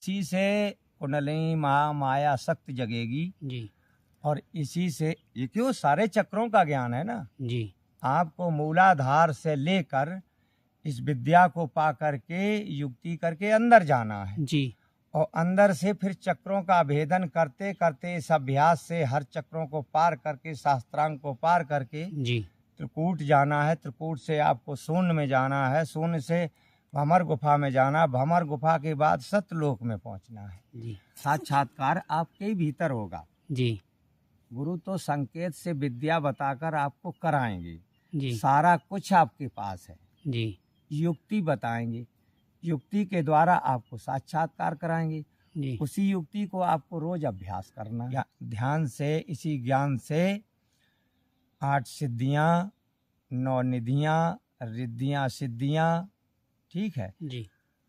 इसी से कुंडलिनी माया शक्ति जगेगी जी। और इसी से ये क्यों सारे चक्रों का ज्ञान है ना जी। आपको मूलाधार से लेकर इस विद्या को पा करके युक्ति करके अंदर जाना है जी। और अंदर से फिर चक्रों का भेदन करते करते इस अभ्यास से हर चक्रों को पार करके शास्त्रांग को पार करके जी। त्रिकूट जाना है। त्रिकूट से आपको शून्य में जाना है। शून्य से भमर गुफा में जाना। भमर गुफा के बाद सतलोक में पहुंचना है। जी। साक्षात्कार आपके भीतर होगा। जी। गुरु तो संकेत से विद्या बताकर आपको कराएंगे। जी। सारा कुछ आपके पास है। जी। युक्ति बताएंगे। युक्ति के द्वारा आपको साक्षात्कार कराएंगे। जी। उसी युक्ति को आपको रोज अभ्यास करना है। ध्यान से इसी ज्ञान से 8 सिद्धियां, 9 निधियां, रिद्धियां, सिद्धियां, ठीक है, जी।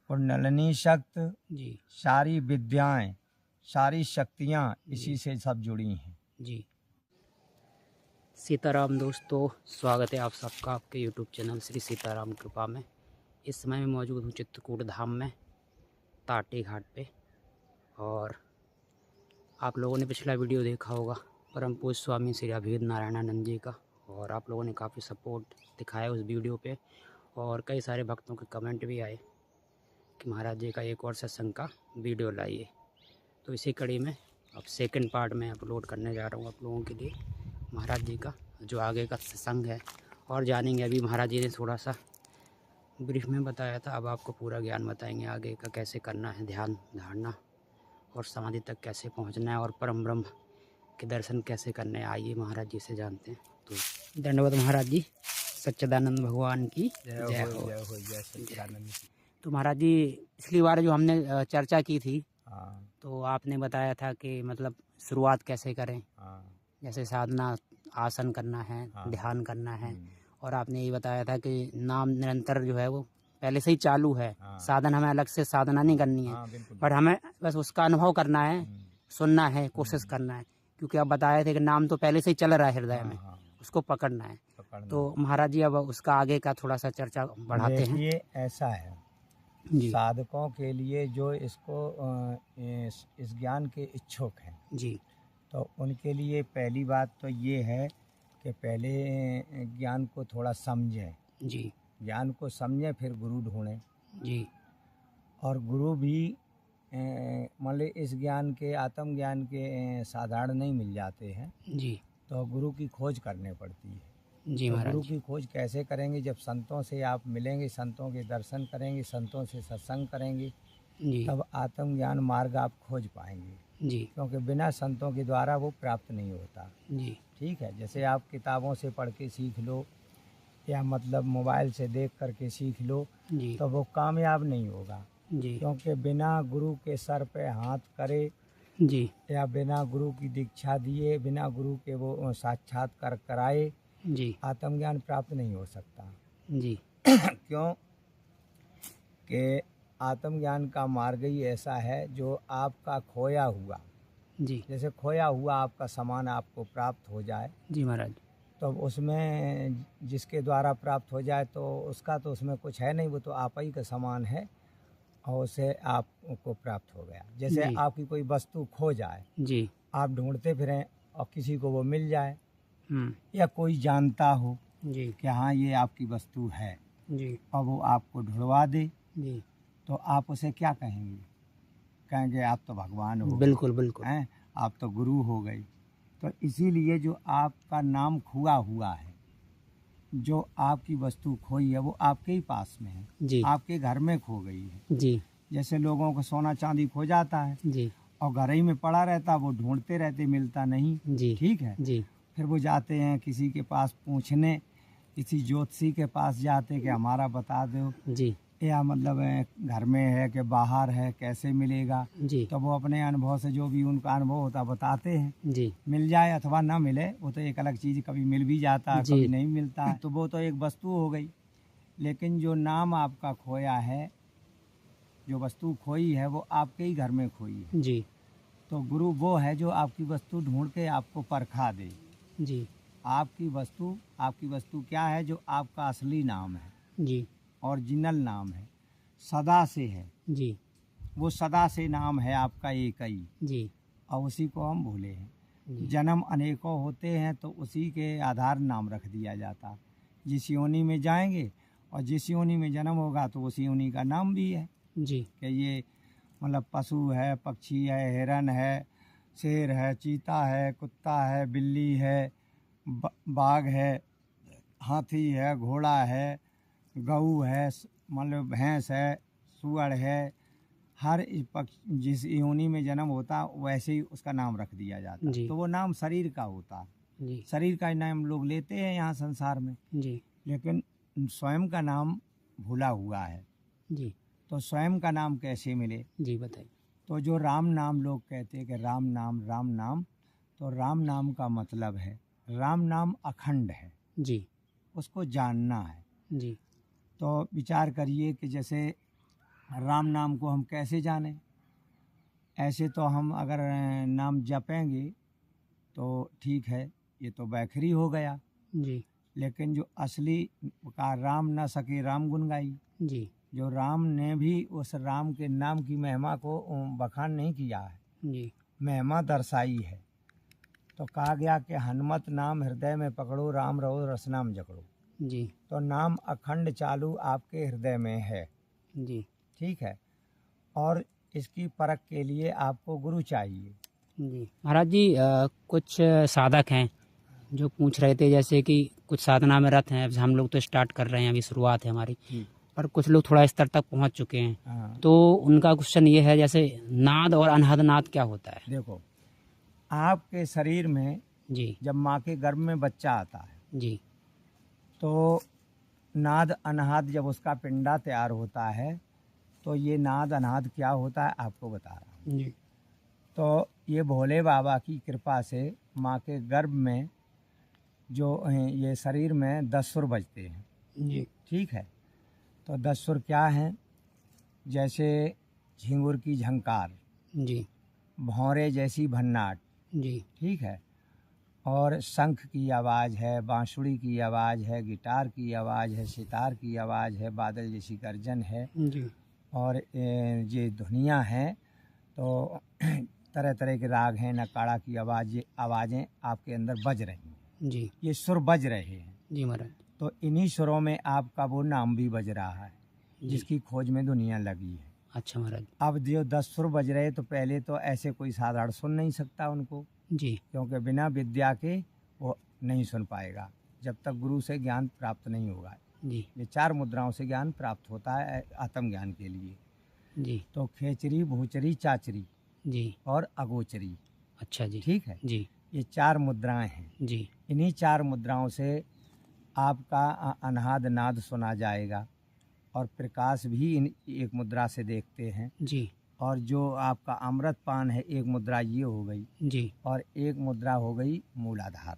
कुंडलिनी शक्ति, जी। सारी विद्याएं, सारी शक्तियां इसी से सब जुड़ी हैं। जी। सीताराम दोस्तों, स्वागत है आप सबका आपके YouTube चैनल श्री सीताराम कृपा में। इस समय मैं मौजूद हूँ चित्रकूट धाम में, ताटी घाट पे। और आप लोगों ने पिछला वीडियो देखा होगा परम पूज्य स्वामी श्री अभेद नारायणानंद जी का, और आप लोगों ने काफ़ी सपोर्ट दिखाया उस वीडियो पे। और कई सारे भक्तों के कमेंट भी आए कि महाराज जी का एक और सत्संग का वीडियो लाइए। तो इसी कड़ी में अब सेकंड पार्ट में अपलोड करने जा रहा हूँ आप लोगों के लिए महाराज जी का जो आगे का सत्संग है। और जानेंगे, अभी महाराज जी ने थोड़ा सा ब्रीफ में बताया था, अब आपको पूरा ज्ञान बताएंगे आगे का कैसे करना है, ध्यान धारणा और समाधि तक कैसे पहुंचना है और परम ब्रह्म के दर्शन कैसे करने हैं। आइए महाराज जी से जानते हैं। तो धन्यवाद महाराज जी, सच्चिदानंद भगवान की जय हो। जय हो, जय सच्चिदानंद। तो महाराज जी, पिछली बार जो हमने चर्चा की थी, हाँ, तो आपने बताया था कि मतलब शुरुआत कैसे करें, जैसे साधना, आसन करना है, ध्यान करना है। और आपने ये बताया था कि नाम निरंतर जो है वो पहले से ही चालू है। साधन हमें अलग से साधना नहीं करनी है, पर हमें बस उसका अनुभव करना है, सुनना है, कोशिश करना है। क्योंकि आप बताए थे कि नाम तो पहले से ही चल रहा है हृदय में, उसको पकड़ना है। तो महाराज जी अब उसका आगे का थोड़ा सा चर्चा बढ़ाते हैं। ये ऐसा है जी। साधकों के लिए जो इसको इस ज्ञान के इच्छुक हैं जी। तो उनके लिए पहली बात तो ये है कि पहले ज्ञान को थोड़ा समझें। जी। ज्ञान को समझें, फिर गुरु ढूंढें। जी। और गुरु भी मान ली इस ज्ञान के, आत्म ज्ञान के साधारण नहीं मिल जाते हैं। जी। तो गुरु की खोज करनी पड़ती है। जी तो महाराज गुरु जी। की खोज कैसे करेंगे? जब संतों से आप मिलेंगे, संतों के दर्शन करेंगे, संतों से सत्संग करेंगे, जी। तब आत्मज्ञान मार्ग आप खोज पाएंगे। जी। क्योंकि बिना संतों के द्वारा वो प्राप्त नहीं होता। जी। ठीक है, जैसे आप किताबों से पढ़ के सीख लो या मतलब मोबाइल से देख करके सीख लो, जी। तो वो कामयाब नहीं होगा। जी। क्योंकि बिना गुरु के सर पे हाथ करे जी। या बिना गुरु की दीक्षा दिए, बिना गुरु के वो साक्षात्कार कराए, जी। आत्मज्ञान प्राप्त नहीं हो सकता। जी। क्यों कि आत्मज्ञान का मार्ग ही ऐसा है जो आपका खोया हुआ, जी। जैसे खोया हुआ आपका सामान आपको प्राप्त हो जाए, जी महाराज। तो उसमें जिसके द्वारा प्राप्त हो जाए तो उसका तो उसमें कुछ है नहीं, वो तो आप ही का सामान है और उसे आपको प्राप्त हो गया। जैसे जी। आपकी कोई वस्तु खो जाए, जी। आप ढूंढते फिरें और किसी को वो मिल जाए या कोई जानता हो जी। कि हाँ ये आपकी वस्तु है जी। और वो आपको ढुलवा दे, जी। तो आप उसे क्या कहेंगे? कहेंगे आप तो भगवान हो, बिल्कुल बिल्कुल हैं, आप तो गुरु हो गई। तो इसीलिए जो आपका नाम खुआ हुआ है, जो आपकी वस्तु खोई है, वो आपके ही पास में है। जी। आपके घर में खो गई है। जी। जैसे लोगों को सोना चांदी खो जाता है जी। और घर ही में पड़ा रहता, वो ढूंढते रहते, मिलता नहीं। जी। ठीक है, जी। फिर वो जाते हैं किसी के पास पूछने, किसी ज्योतिषी के पास जाते कि हमारा बता दो, जी। या मतलब घर में है कि बाहर है, कैसे मिलेगा। जी। तो वो अपने अनुभव से जो भी उनका अनुभव होता बताते हैं। जी। मिल जाए अथवा ना मिले, वो तो एक अलग चीज़, कभी मिल भी जाता है, कभी नहीं मिलता है, तो वो तो एक वस्तु हो गई। लेकिन जो नाम आपका खोया है, जो वस्तु खोई है, वो आपके ही घर में खोई है। जी। तो गुरु वो है जो आपकी वस्तु ढूंढ के आपको परखा दे। जी। आपकी वस्तु क्या है? जो आपका असली नाम है, जी। ओरिजिनल नाम है, सदा से है। जी। वो सदा से नाम है आपका एक ही, जी और उसी को हम भूले हैं। जी जन्म अनेकों होते हैं तो उसी के आधार नाम रख दिया जाता। जिस योनि में जाएंगे और जिस योनि में जन्म होगा तो उसी योनि का नाम भी है जी कि ये मतलब पशु है, पक्षी है, हिरन है, शेर है, चीता है, कुत्ता है, बिल्ली है, बाघ है, हाथी है, घोड़ा है, गऊ है, मतलब भैंस है, सूअर है। हर पक्ष जिस योनि में जन्म होता वैसे ही उसका नाम रख दिया जाता। जी तो वो नाम शरीर का होता है। जी शरीर का नाम लोग लेते हैं यहाँ संसार में, जी लेकिन स्वयं का नाम भूला हुआ है। जी तो स्वयं का नाम कैसे मिले? जी बताइए। तो जो राम नाम लोग कहते हैं कि राम नाम, तो राम नाम का मतलब है, राम नाम अखंड है, जी उसको जानना है। जी तो विचार करिए कि जैसे राम नाम को हम कैसे जानें? ऐसे तो हम अगर नाम जपेंगे तो ठीक है, ये तो बैखरी हो गया। जी लेकिन जो असली का राम न सके राम गुण गाई, जी जो राम ने भी उस राम के नाम की महिमा को बखान नहीं किया है, जी महिमा दर्शाई है। तो कहा गया कि हनुमत नाम हृदय में पकड़ो, राम रहो रस नाम जकड़ो। जी तो नाम अखंड चालू आपके हृदय में है, जी ठीक है। और इसकी परख के लिए आपको गुरु चाहिए। जी महाराज जी, कुछ साधक हैं जो पूछ रहे थे, जैसे कि कुछ साधना में रत हैं। अब हम लोग तो स्टार्ट कर रहे हैं, अभी शुरुआत है हमारी, पर कुछ लोग थोड़ा स्तर तक पहुंच चुके हैं। हाँ। तो उनका क्वेश्चन ये है, जैसे नाद और अनहद नाद क्या होता है? देखो, आपके शरीर में जी जब माँ के गर्भ में बच्चा आता है जी तो नाद अनहद जब उसका पिंडा तैयार होता है तो ये नाद अनहद क्या होता है आपको बता रहा हूँ। जी तो ये भोले बाबा की कृपा से माँ के गर्भ में जो ये शरीर में 10 सुर बजते हैं, जी ठीक है। तो 10 सुर क्या हैं? जैसे झिंगुर की झंकार, जी भौरे जैसी भन्नाट, जी ठीक है। और शंख की आवाज़ है, बांसुरी की आवाज़ है, गिटार की आवाज़ है, सितार की आवाज़ है, बादल जैसी गर्जन है, जी और ये धुनियाँ हैं। तो तरह तरह के राग हैं, नकाड़ा की आवाज़ें आपके अंदर बज रही हैं, जी ये सुर बज रहे हैं। जी महाराज तो इन्हीं सुरों में आपका वो नाम भी बज रहा है जी। जिसकी खोज में दुनिया लगी है। अच्छा महाराज अब जो 10 सुर बज रहे, तो पहले तो ऐसे कोई साधारण सुन नहीं सकता उनको, जी क्योंकि बिना विद्या के वो नहीं सुन पाएगा जब तक गुरु से ज्ञान प्राप्त नहीं होगा। जी ये 4 मुद्राओं से ज्ञान प्राप्त होता है आत्मज्ञान के लिए। जी तो खेचरी, भूचरी, चाचरी जी और अगोचरी, अच्छा जी ठीक है। जी ये 4 मुद्राएं हैं। जी इन्हीं 4 मुद्राओं से आपका अनहद नाद सुना जाएगा, और प्रकाश भी इन एक मुद्रा से देखते हैं। जी और जो आपका अमृत पान है, एक मुद्रा ये हो गई, जी और एक मुद्रा हो गई मूलाधार।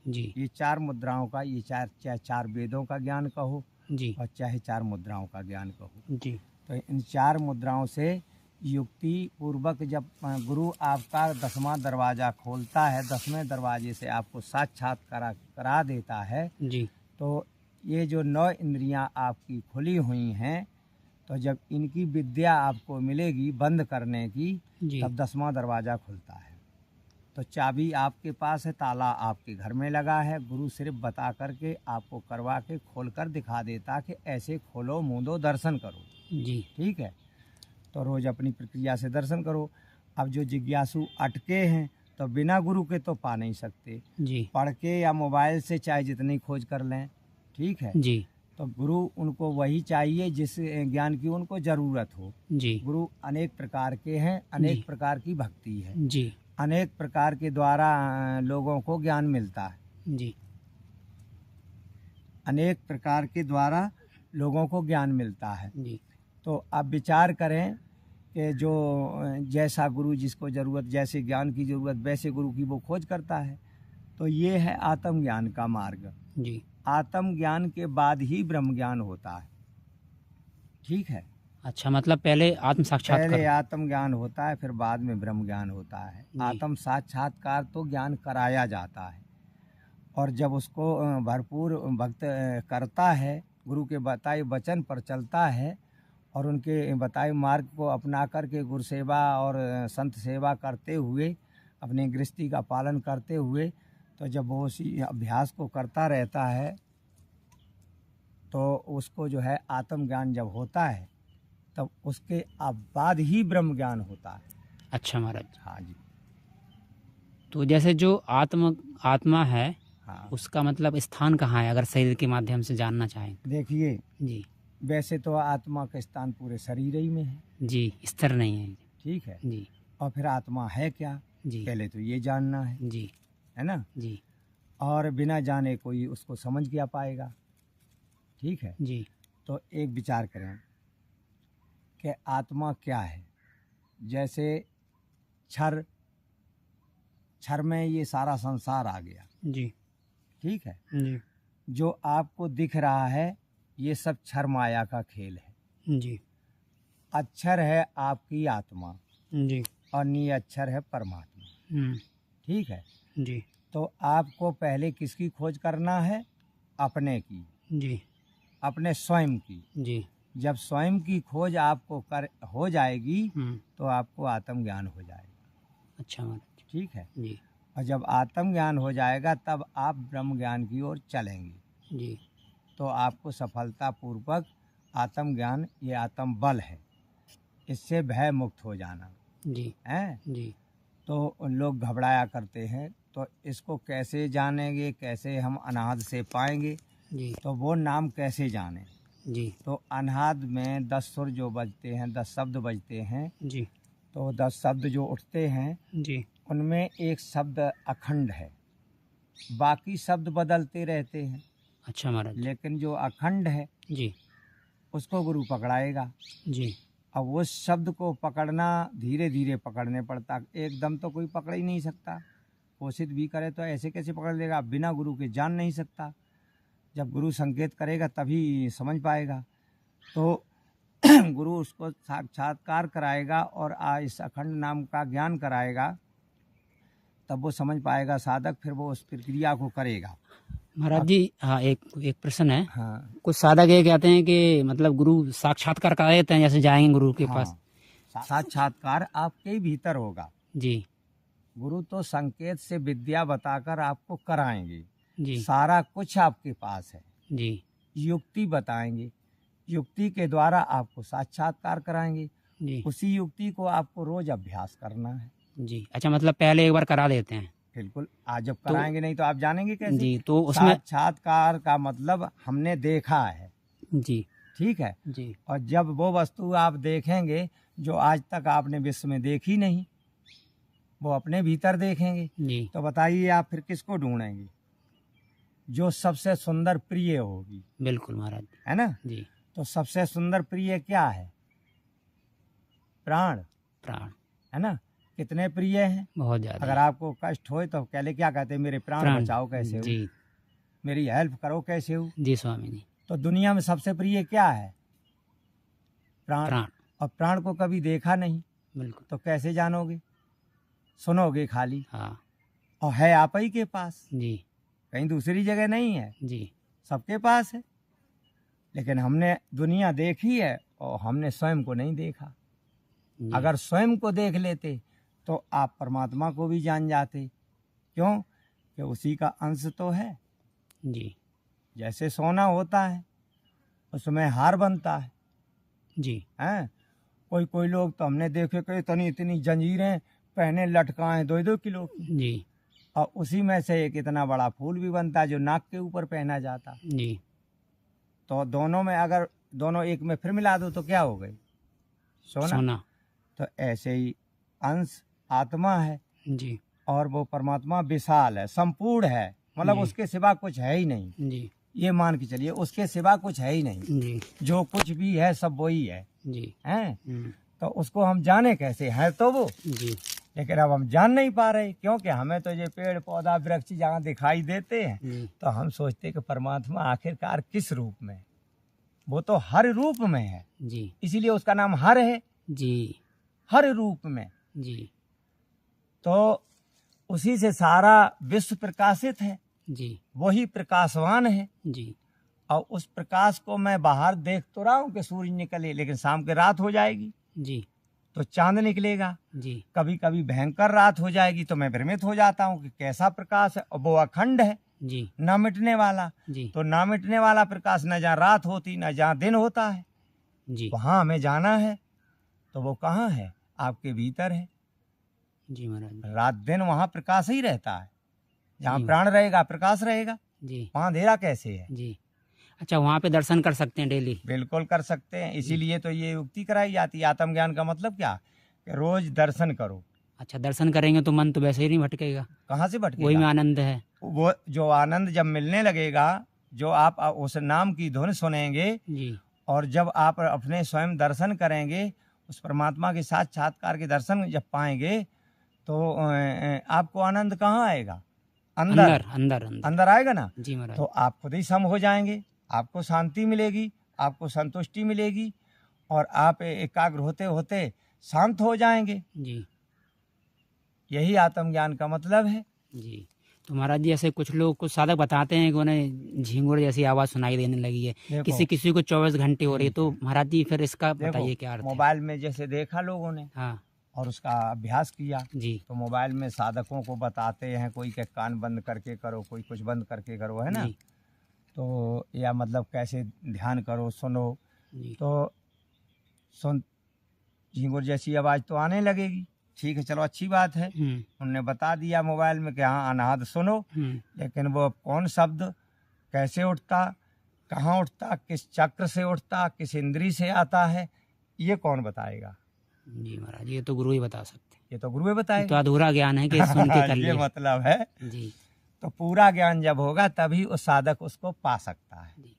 जी ये 4 मुद्राओं का, ये चाहे 4 वेदों का ज्ञान कहो जी और चाहे 4 मुद्राओं का ज्ञान कहो। जी तो इन 4 मुद्राओं से युक्ति पूर्वक जब गुरु आपका 10वां दरवाज़ा खोलता है, 10वें दरवाजे से आपको साक्षात्कार करा देता है, जी तो ये जो 9 इंद्रियां आपकी खुली हुई हैं, तो जब इनकी विद्या आपको मिलेगी बंद करने की, जी तब 10वां दरवाज़ा खुलता है। तो चाबी आपके पास है, ताला आपके घर में लगा है, गुरु सिर्फ बता करके आपको करवा के खोल कर दिखा देता कि ऐसे खोलो, मूंदो, दर्शन करो, जी ठीक है। तो रोज़ अपनी प्रक्रिया से दर्शन करो। अब जो जिज्ञासु अटके हैं तो बिना गुरु के तो पा नहीं सकते, जी पढ़ के या मोबाइल से चाहे जितनी खोज कर लें, ठीक है। जी तो गुरु उनको वही चाहिए जिस ज्ञान की उनको ज़रूरत हो। जी गुरु अनेक प्रकार के हैं, अनेक प्रकार की भक्ति है, जी अनेक प्रकार के द्वारा लोगों को ज्ञान मिलता है, जी अनेक प्रकार के द्वारा लोगों को ज्ञान मिलता है। जी तो आप विचार करें कि जो जैसा गुरु जिसको ज़रूरत, जैसे ज्ञान की ज़रूरत वैसे गुरु की वो खोज करता है। तो ये है आत्मज्ञान का मार्ग। जी आत्मज्ञान के बाद ही ब्रह्म ज्ञान होता है, ठीक है। अच्छा, मतलब पहले आत्म पहले साक्षात्कार। आत्मज्ञान होता है, फिर बाद में ब्रह्म ज्ञान होता है। जी। आत्म साक्षात्कार तो ज्ञान कराया जाता है, और जब उसको भरपूर भक्त करता है, गुरु के बताए वचन पर चलता है, और उनके बताए मार्ग को अपना करके गुरु सेवा और संत सेवा करते हुए अपनी गृहस्थी का पालन करते हुए, तो जब वो उसी अभ्यास को करता रहता है तो उसको जो है आत्मज्ञान जब होता है तब उसके बाद ही ब्रह्म ज्ञान होता है। अच्छा महाराज। हाँ जी। तो जैसे जो आत्मा है, हाँ, उसका मतलब स्थान कहाँ है, अगर शरीर के माध्यम से जानना चाहें? देखिए जी वैसे तो आत्मा का स्थान पूरे शरीर ही में है, जी, स्थिर नहीं है। ठीक है। जी और फिर आत्मा है क्या, जी पहले तो ये जानना जी है ना। जी और बिना जाने कोई उसको समझ क्या पाएगा, ठीक है। जी तो एक विचार करें कि आत्मा क्या है। जैसे क्षर में ये सारा संसार आ गया, जी ठीक है। जी जो आपको दिख रहा है ये सब क्षर माया का खेल है। जी अक्षर है आपकी आत्मा जी और निअक्षर है परमात्मा, ठीक है। जी तो आपको पहले किसकी खोज करना है, अपने की, जी अपने स्वयं की। जी। जब स्वयं की खोज आपको हो जाएगी तो आपको आत्मज्ञान हो जाएगा। अच्छा महाराज। ठीक है जी और जब आत्मज्ञान हो जाएगा तब आप ब्रह्म ज्ञान की ओर चलेंगे। जी तो आपको सफलतापूर्वक आत्मज्ञान, ये आत्म बल है, इससे भय मुक्त हो जाना जी है। जी तो लोग घबराया करते हैं, तो इसको कैसे जानेंगे, कैसे हम अनाहद से पाएंगे, जी तो वो नाम कैसे जाने। जी तो अनाहद में 10 सुर जो बजते हैं, 10 शब्द बजते हैं, जी तो 10 शब्द जो उठते हैं जी उनमें एक शब्द अखंड है, बाकी शब्द बदलते रहते हैं। अच्छा महाराज। लेकिन जो अखंड है जी उसको गुरु पकड़ाएगा। जी अब उस शब्द को पकड़ना धीरे धीरे पकड़ने पड़ता, एकदम तो कोई पकड़ ही नहीं सकता। कोशिश भी करे तो ऐसे कैसे पकड़ लेगा, बिना गुरु के जान नहीं सकता। जब गुरु संकेत करेगा तभी समझ पाएगा। तो गुरु उसको साक्षात्कार कराएगा और इस अखंड नाम का ज्ञान कराएगा, तब वो समझ पाएगा साधक, फिर वो उस प्रक्रिया को करेगा। महाराज जी, हाँ, एक प्रश्न है। हाँ कुछ साधक ये कहते हैं कि मतलब गुरु साक्षात्कार करा देते हैं, जैसे जाएंगे गुरु के पास। हाँ, साक्षात्कार आपके ही भीतर होगा। जी गुरु तो संकेत से विद्या बताकर आपको कराएंगे, जी सारा कुछ आपके पास है। जी युक्ति बताएंगे, युक्ति के द्वारा आपको साक्षात्कार कराएंगे। जी उसी युक्ति को आपको रोज अभ्यास करना है। जी। अच्छा, मतलब पहले एक बार करा देते हैं। बिल्कुल, आज जब कराएंगे नहीं तो आप जानेंगे कैसे। जी, तो उसमें साक्षात्कार का मतलब हमने देखा है, जी ठीक है। जी और जब वो वस्तु आप देखेंगे जो आज तक आपने विश्व में देखी नहीं, वो अपने भीतर देखेंगे, जी तो बताइए आप फिर किसको ढूंढेंगे, जो सबसे सुंदर प्रिय होगी। बिल्कुल महाराज। है ना। जी। तो सबसे सुंदर प्रिय क्या है, प्राण। प्राण। है ना। कितने प्रिय हैं, बहुत ज्यादा। अगर आपको कष्ट हो तो पहले क्या कहते हैं, मेरे प्राण बचाओ कैसे हो, जी मेरी हेल्प करो कैसे हो। जी स्वामी जी। तो दुनिया में सबसे प्रिय क्या है, प्राण। प्राण। और प्राण को कभी देखा नहीं, बिल्कुल। तो कैसे जानोगे, सुनोगे खाली। हाँ। और है आप ही के पास, जी कहीं दूसरी जगह नहीं है, जी सबके पास है। लेकिन हमने दुनिया देखी है और हमने स्वयं को नहीं देखा। जी। अगर स्वयं को देख लेते तो आप परमात्मा को भी जान जाते। क्यों, कि उसी का अंश तो है। जी जैसे सोना होता है उसमें हार बनता है, जी हैं। कोई लोग तो हमने देखे कि इतनी इतनी जंजीरें पहने लटकाएं 2-2 किलो की, जी और उसी में से एक इतना बड़ा फूल भी बनता है जो नाक के ऊपर पहना जाता। जी। तो दोनों में अगर दोनों एक में फिर मिला दो तो क्या हो गई, सोना। तो ऐसे ही अंश आत्मा है जी और वो परमात्मा विशाल है, संपूर्ण है, मतलब जी। उसके सिवा कुछ है ही नहीं। जी ये मान के चलिए उसके सिवा कुछ है ही नहीं। जी जो कुछ भी है सब वही है, जी। हैं। तो उसको हम जाने कैसे, है तो वो। जी लेकिन अब हम जान नहीं पा रहे, क्योंकि हमें तो ये पेड़ पौधा वृक्ष जहाँ दिखाई देते हैं जी तो हम सोचते हैं कि परमात्मा आखिरकार किस रूप में, वो तो हर रूप में है, जी इसीलिए उसका नाम हर है। जी हर रूप में। जी तो उसी से सारा विश्व प्रकाशित है, जी वही प्रकाशवान है। जी। और उस प्रकाश को मैं बाहर देख तो रहा हूँ कि सूरज निकले, लेकिन शाम के रात हो जाएगी जी तो चांद निकलेगा। जी कभी कभी भयंकर रात हो जाएगी तो मैं भ्रमित हो जाता हूँ कि कैसा प्रकाश है, और वो अखंड है, जी न मिटने वाला। जी तो न मिटने वाला प्रकाश न जहाँ रात होती न जहाँ दिन होता है, जी वहाँ हमें जाना है। तो वो कहाँ है? आपके भीतर है। जी महाराज रात दिन वहाँ प्रकाश ही रहता है। जहाँ जी प्राण रहेगा प्रकाश रहेगा, जी वहाँ अंधेरा कैसे है? जी। अच्छा, वहाँ पे दर्शन कर सकते हैं डेली? बिल्कुल कर सकते हैं। इसीलिए तो ये युक्ति कराई जाती है। आत्मज्ञान का मतलब क्या? कि रोज दर्शन करो। अच्छा, दर्शन करेंगे तो मन तो वैसे ही नहीं भटकेगा, कहाँ से वही भटकेगा? में आनंद है। वो जो आनंद जब मिलने लगेगा, जो आप उस नाम की धुन सुनेंगे जी और जब आप अपने स्वयं दर्शन करेंगे, उस परमात्मा के साक्षात्कार के दर्शन जब पाएंगे, तो आपको आनंद कहाँ आएगा? अंदर अंदर अंदर अंदर अंदर आएगा ना। जी महाराज तो आप खुद ही सम हो जाएंगे, आपको शांति मिलेगी, आपको संतुष्टि मिलेगी, और आप एकाग्र होते होते शांत हो जाएंगे। जी यही आत्मज्ञान का मतलब है। जी। तो महाराज जी, ऐसे कुछ लोग, कुछ साधक बताते हैं कि उन्हें झींगुर जैसी आवाज़ सुनाई देने लगी है, देखो, किसी किसी को 24 घंटे हो रही है। ठीक तो है। महाराज जी फिर इसका देखो, बताइए क्या अर्थ है? मोबाइल में जैसे देखा लोगों ने हाँ और उसका अभ्यास किया, जी तो मोबाइल में साधकों को बताते हैं, कोई के कान बंद करके करो, कोई कुछ बंद करके करो, है ना। जी तो या मतलब कैसे ध्यान करो, सुनो, जी तो सुन झींगुर जैसी आवाज़ तो आने लगेगी। ठीक है, चलो अच्छी बात है। उनने बता दिया मोबाइल में कि हाँ अनाहद सुनो, लेकिन वो कौन शब्द कैसे उठता, कहाँ उठता, किस चक्र से उठता, किस इंद्री से आता है, ये कौन बताएगा? जी महाराज, ये तो गुरु ही बता सकते हैं। ये तो गुरु ही ये तो बताएगा। अधूरा ज्ञान है कि सुन के कर ये लिया। मतलब है। जी तो पूरा ज्ञान जब होगा तभी उस साधक उसको पा सकता है। जी।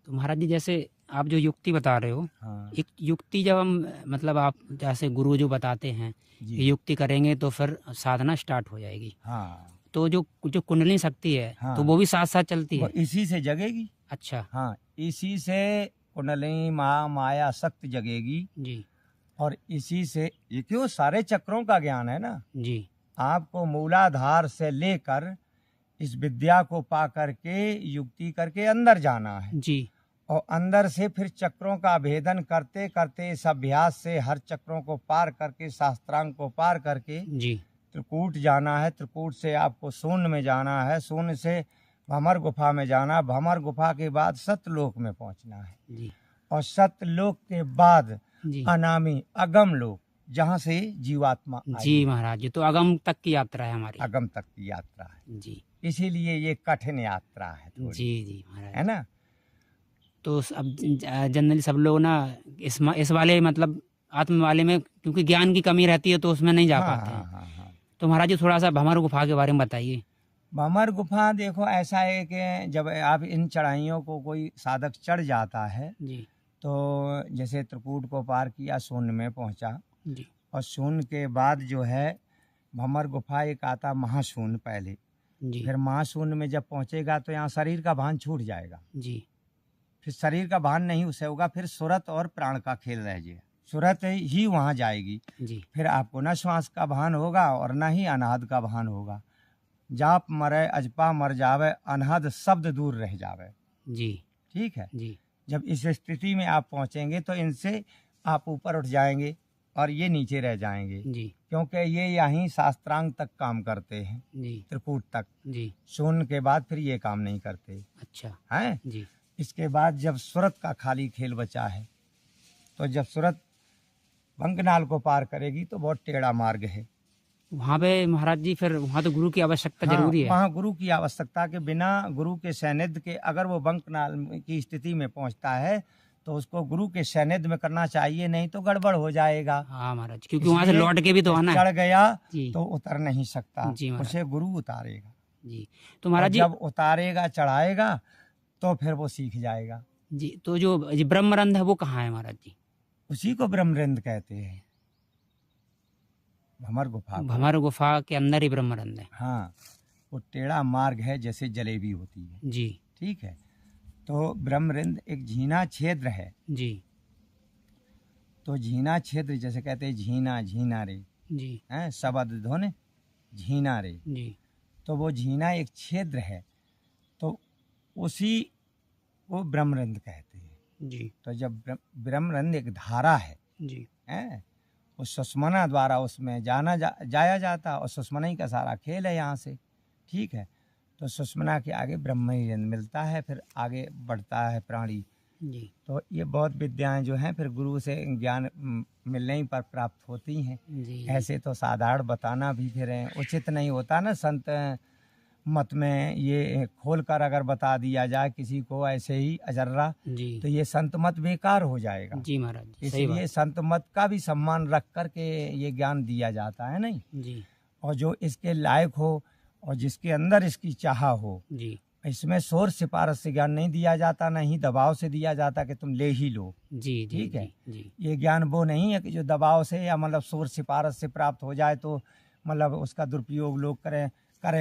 तो महाराज जी, जैसे आप जो युक्ति बता रहे हो, हाँ एक युक्ति जब हम, मतलब आप जैसे गुरु जो बताते हैं जी। कि युक्ति करेंगे तो फिर साधना स्टार्ट हो जाएगी, हाँ तो जो जो कुंडली शक्ति है, हाँ, तो वो भी साथ साथ चलती वो है? इसी से जगेगी। अच्छा हाँ, इसी से कुंडली माया शक्ति जगेगी, जी और इसी से ये क्यों सारे चक्रों का ज्ञान है ना। जी आपको मूलाधार से लेकर इस विद्या को पा करके युक्ति करके अंदर जाना है, जी और अंदर से फिर चक्रों का भेदन करते करते इस अभ्यास से हर चक्रों को पार करके, शास्त्रांग को पार करके जी त्रिकूट जाना है। त्रिकूट से आपको शून्य में जाना है, शून्य से भमर गुफा में जाना, भमर गुफा के बाद सतलोक में पहुंचना है, जी और सतलोक के बाद जी अनामी अगम लोक, जहाँ से जीवात्मा आई जी है। महाराज जी, तो अगम तक की यात्रा है हमारी। अगम तक की यात्रा है, जी इसीलिए ये कठिन यात्रा है थोड़ी, जी जी महाराज। है ना। तो अब जनरली सब लोग ना इस वाले, मतलब आत्म वाले में, क्योंकि ज्ञान की कमी रहती है तो उसमें नहीं जा हाँ पाते हाँ हैं। हाँ हाँ। तो महाराज जी, थोड़ा सा भंवर गुफा के बारे में बताइए। भमर गुफा देखो, ऐसा है कि जब आप इन चढ़ाइयों को कोई साधक चढ़ जाता है, जी तो जैसे त्रिकूट को पार किया, शून्य में पहुंचा, जी और शून्य के बाद जो है भमर गुफा एक आता महाशून्य पहले, जी फिर महाशून्य में जब पहुंचेगा तो यहाँ शरीर का भान छूट जाएगा। जी फिर शरीर का भान नहीं उसे होगा, फिर सुरत और प्राण का खेल रह जाएगा, सुरत ही वहाँ जाएगी। जी फिर आपको न श्वास का भान होगा और न ही अनाहद का भान होगा। जाप मरे अजपा मर जावे, अनहद शब्द दूर रह जावे। जी ठीक है। जी जब इस स्थिति में आप पहुंचेंगे तो इनसे आप ऊपर उठ जाएंगे और ये नीचे रह जाएंगे, जी क्योंकि ये यहीं शास्त्रांग तक काम करते हैं, जी त्रिकूट तक। जी। शून्य के बाद फिर ये काम नहीं करते अच्छा हैं। जी इसके बाद जब सुरत का खाली खेल बचा है, तो जब सुरत बंकनाल को पार करेगी तो बहुत टेढ़ा मार्ग है। वहाँ पे महाराज जी, फिर वहाँ तो गुरु की आवश्यकता हाँ, जरूरी है। वहाँ गुरु की आवश्यकता के बिना, गुरु के सानिध्य के, अगर वो बंकनाल की स्थिति में पहुँचता है तो उसको गुरु के सानिध्य में करना चाहिए, नहीं तो गड़बड़ हो जाएगा। हाँ महाराज, क्योंकि वहाँ से इसलिए लौट के भी तो आना है। चढ़ गया जी तो उतर नहीं सकता, जी महाराज। उसे गुरु उतारेगा। जी। तो और महाराज जी, जब उतारेगा, चढ़ाएगा, तो फिर वो सीख जाएगा। जी, तो जो ब्रह्मरंध है वो कहाँ है महाराज जी? उसी को ब्रह्मरंध कहते हैं, भमर गुफा को। भंवर गुफा के अंदर ही ब्रह्मरंध है। हाँ, वो टेढ़ा मार्ग है जैसे जलेबी होती है। जी ठीक है। तो ब्रह्मरंध एक झीना क्षेत्र है। जी तो झीना क्षेत्र जैसे कहते हैं झीना, झीना रे, जी हैं शब्द धुन झीना रे। जी तो वो झीना एक क्षेत्र है। तो उसी उसको ब्रह्मरंध्र कहते हैं जी तो जब ब्रह्मरंध्र एक धारा है जी उस सुषमना द्वारा उसमें जाया जाता और सुषमना ही का सारा खेल है यहाँ से। ठीक है, तो सुषमना के आगे ब्रह्मरंध्र मिलता है, फिर आगे बढ़ता है प्राणी। जी तो ये बहुत विद्याएं जो हैं फिर गुरु से ज्ञान मिलने ही पर प्राप्त होती हैं। जी ऐसे तो साधारण बताना भी फिर उचित नहीं होता ना। संत मत में ये खोल कर अगर बता दिया जाए किसी को ऐसे ही अजर्रा जी तो ये संत मत बेकार हो जाएगा। जी महाराज जी, सही इसलिए बात। संत मत का भी सम्मान रख कर के ये ज्ञान दिया जाता है नहीं। जी और जो इसके लायक हो और जिसके अंदर इसकी चाह हो, जी इसमें शोर सिफारिश से ज्ञान नहीं दिया जाता, नहीं दबाव से दिया जाता कि तुम ले ही लो। जी जी ठीक है, जी ये ज्ञान वो नहीं है कि जो दबाव से या मतलब शोर सिफारिश से प्राप्त हो जाए तो मतलब उसका दुरुपयोग लोग करें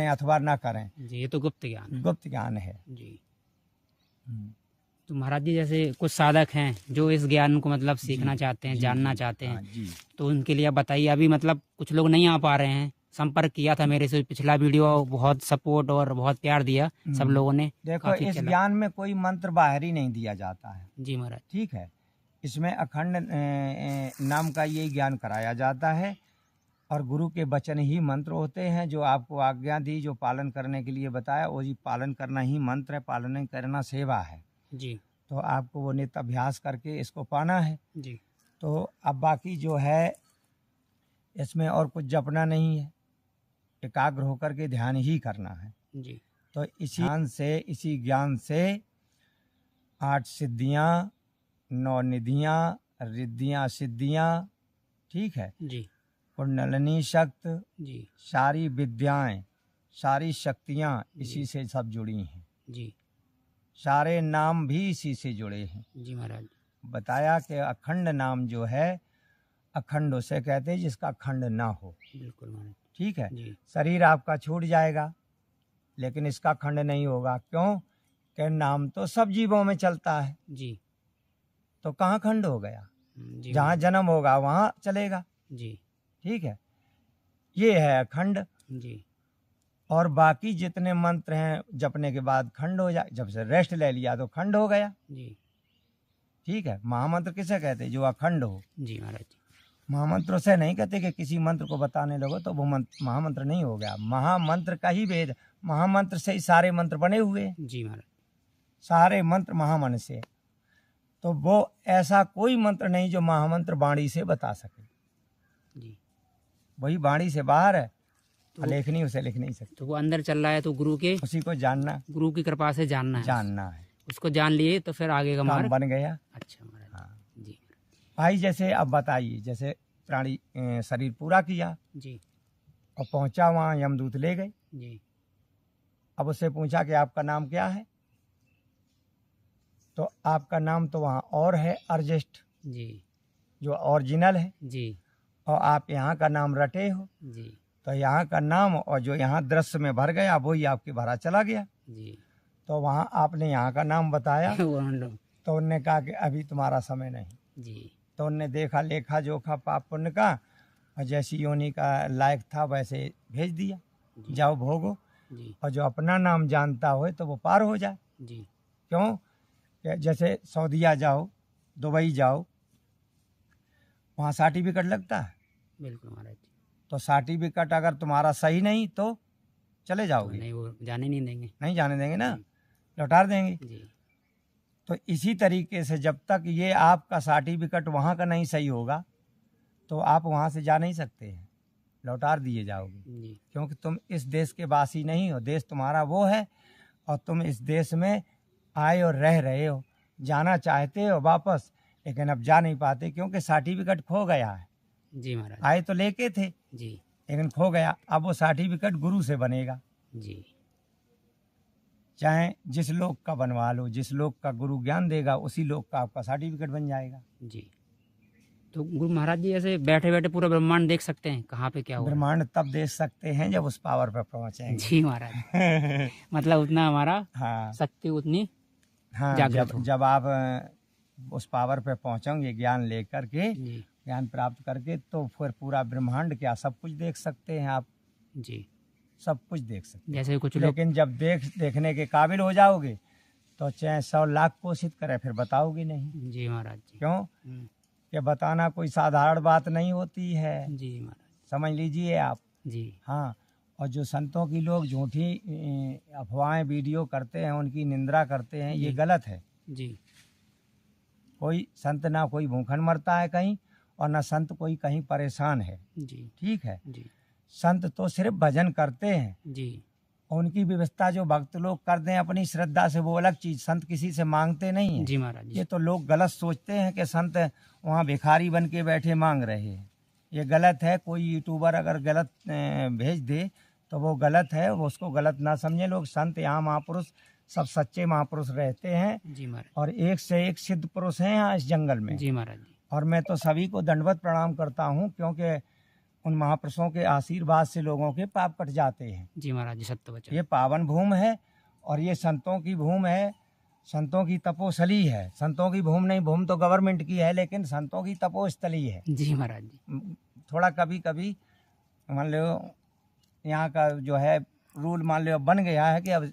अथवा ना करें। जी, ये तो गुप्त ज्ञान है। गुप्त ज्ञान है जी। तो महाराज जी जैसे कुछ साधक हैं जो इस ज्ञान को मतलब सीखना चाहते हैं, जानना चाहते हैं, तो उनके लिए आप बताइए। अभी मतलब कुछ लोग नहीं आ पा रहे हैं, संपर्क किया था मेरे से, पिछला वीडियो बहुत सपोर्ट और बहुत प्यार दिया सब लोगों ने। देखो इस ज्ञान में कोई मंत्र बाहर ही नहीं दिया जाता है। जी महाराज। ठीक है, इसमें अखंड नाम का ये ज्ञान कराया जाता है और गुरु के वचन ही मंत्र होते हैं। जो आपको आज्ञा दी, जो पालन करने के लिए बताया, वो ही पालन करना ही मंत्र है, पालन नहीं करना सेवा है। जी। तो आपको वो नित्य अभ्यास करके इसको पाना है। जी। तो अब बाकी जो है इसमें और कुछ जपना नहीं है, एकाग्र होकर के ध्यान ही करना है। जी। तो इसी ज्ञान से 8 सिद्धियाँ, 9 निधियाँ, रिद्धियाँ, सिद्धियाँ, ठीक है, जी। कुंडलिनी शक्ति, जी। सारी विद्याएं, सारी शक्तियाँ इसी से सब जुड़ी हैं। जी। सारे नाम भी इसी से जुड़े हैं। जी महाराज। बताया कि अखंड नाम जो है, अखंड उसे कहते हैं जिसका खंड ना हो। बिल्कुल महाराज। ठीक है, जी। शरीर आपका छूट जाएगा लेकिन इसका खंड नहीं होगा। क्यों? कि नाम तो सब जीवों में चलता है। जी। तो कहाँ खंड हो गया? जी जहाँ जन्म होगा वहाँ चलेगा। जी। ठीक है, ये है अखंड। जी। और बाकी जितने मंत्र हैं जपने के बाद खंड हो जाए, जब से रेस्ट ले लिया तो खंड हो गया। जी। ठीक है, महामंत्र किसे कहते हैं? जो अखंड हो। जी महाराज। महामंत्र से नहीं कहते कि किसी मंत्र को बताने लगो तो वो महामंत्र नहीं हो गया। महामंत्र का ही भेद, महामंत्र से ही सारे मंत्र बने हुए हैं। जी महाराज। सारे मंत्र महामंत्र से। तो वो ऐसा कोई मंत्र नहीं जो महामंत्र वाणी से बता सके। जी। वही वाणी से बाहर है, तो लेखनी उसे लिख नहीं सकती। तो वो अंदर चल रहा है तो गुरु के, उसी को जानना, गुरु की कृपा से जानना है। उसको जान लिए तो फिर आगे का मार्ग बन गया। अच्छा महाराज। हाँ जी भाई, जैसे अब बताइए, जैसे प्राणी शरीर पूरा किया जी और पहुंचा वहाँ, यमदूत ले गए। जी। अब उससे पूछा कि आपका नाम क्या है? तो आपका नाम तो वहाँ और है, अर्जेस्ट जी, जो ओरिजिनल है, जी और आप यहाँ का नाम रटे हो। जी तो यहाँ का नाम और जो यहाँ दृश्य में भर गया वही आपके भरा चला गया। जी। तो वहाँ आपने यहाँ का नाम बताया वो हम लोग। तो उनने कहा कि अभी तुम्हारा समय नहीं। जी। तो उनने देखा लेखा जोखा पाप पुण्य का, और जैसी योनि का लायक था वैसे भेज दिया, जाओ भोगो। जी। और जो अपना नाम जानता हो तो वो पार हो जाए। जी। क्यों? कि जैसे सऊदीया जाओ, दुबई जाओ, वहाँ सर्टिफिकेट लगता है। बिल्कुल महाराज। तो सर्टिफिकेट अगर तुम्हारा सही नहीं तो चले जाओगे। नहीं, वो जाने नहीं देंगे। नहीं जाने देंगे ना, लौटा देंगे। जी। तो इसी तरीके से जब तक ये आपका सर्टिफिकेट वहाँ का नहीं सही होगा तो आप वहाँ से जा नहीं सकते हैं, लौटा दिए जाओगे। जी। क्योंकि तुम इस देश के वासी नहीं हो, देश तुम्हारा वो है और तुम इस देश में आए और रह रहे हो। जाना चाहते हो वापस, लेकिन अब जा नहीं पाते क्योंकि सर्टिफिकेट खो गया है। जी महाराज। आए तो लेके थे जी। लेकिन खो गया। अब वो सर्टिफिकेट गुरु से बनेगा। जी। चाहे जिस लोग का बनवा लो, जिस लोग का गुरु ज्ञान देगा उसी लोग का आपका सर्टिफिकेट बन जाएगा। जी। तो गुरु महाराज जी ऐसे बैठे बैठे पूरा ब्रह्मांड देख सकते हैं कहाँ पे क्या हो रहा है? ब्रह्मांड तब देख सकते हैं जब उस पावर पर पहुंचेंगे। जी महाराज। मतलब उतना हमारा हाँ शक्ति उतनी हाँ, जागृत हो। जब आप उस पावर पे पहुंचोगे ज्ञान लेकर के, जी। ज्ञान प्राप्त करके, तो फिर पूरा ब्रह्मांड क्या सब कुछ देख सकते हैं आप। जी। सब कुछ देख सकते हैं। जैसे कुछ लोग। लेकिन जब देखने के काबिल हो जाओगे तो चाहे 100 लाख कोशिश करे फिर बताओगी नहीं। जी महाराज जी। क्यों? कि बताना कोई साधारण बात नहीं होती है। जी महाराज, समझ लीजिए आप। जी हाँ, और जो संतों की लोग झूठी अफवाहें वीडियो करते हैं, उनकी निंदा करते हैं, ये गलत है। जी। कोई संत ना कोई भूखन मरता है कहीं, और ना संत कोई कहीं परेशान है। जी। ठीक है। जी। संत तो सिर्फ भजन करते हैं। जी। उनकी व्यवस्था जो भक्त लोग कर दें अपनी श्रद्धा से, वो अलग चीज। संत किसी से मांगते नहीं है। जी महाराज जी। ये तो लोग गलत सोचते हैं कि संत वहाँ भिखारी बन के बैठे मांग रहे हैं। ये गलत है। कोई यूट्यूबर अगर गलत भेज दे तो वो गलत है, वो उसको गलत ना समझे लोग। संत यहाँ महापुरुष सब सच्चे महापुरुष रहते हैं। जी महाराज। और एक से एक सिद्ध पुरुष हैं यहाँ इस जंगल में। जी महाराज जी। और मैं तो सभी को दंडवत प्रणाम करता हूँ, क्योंकि उन महापुरुषों के आशीर्वाद से लोगों के पाप कट जाते हैं। जी महाराज जी, सत्य वचन। ये पावन भूमि है और ये संतों की भूमि है, संतों की तपोस्थली है। संतों की भूमि नहीं, भूमि तो गवर्नमेंट की है, लेकिन संतों की तपोस्थली है। जी महाराज जी। थोड़ा कभी कभी मान लो यहाँ का जो है रूल मान लो बन गया है कि अब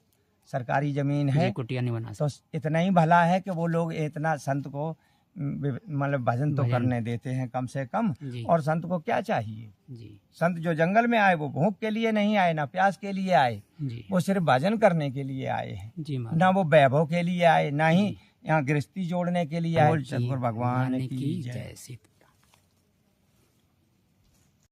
सरकारी जमीन है, कुटिया नहीं बना तो इतना ही भला है कि वो लोग इतना संत को मतलब भजन तो करने देते हैं कम से कम। और संत को क्या चाहिए? जी। संत जो जंगल में आए वो भूख के लिए नहीं आए, ना प्यास के लिए आए। जी। वो सिर्फ भजन करने के लिए आए हैं। जी ना वो वैभव के लिए आए, ना ही यहाँ गृहस्थी जोड़ने के लिए आए। सतगुरु भगवान की जय।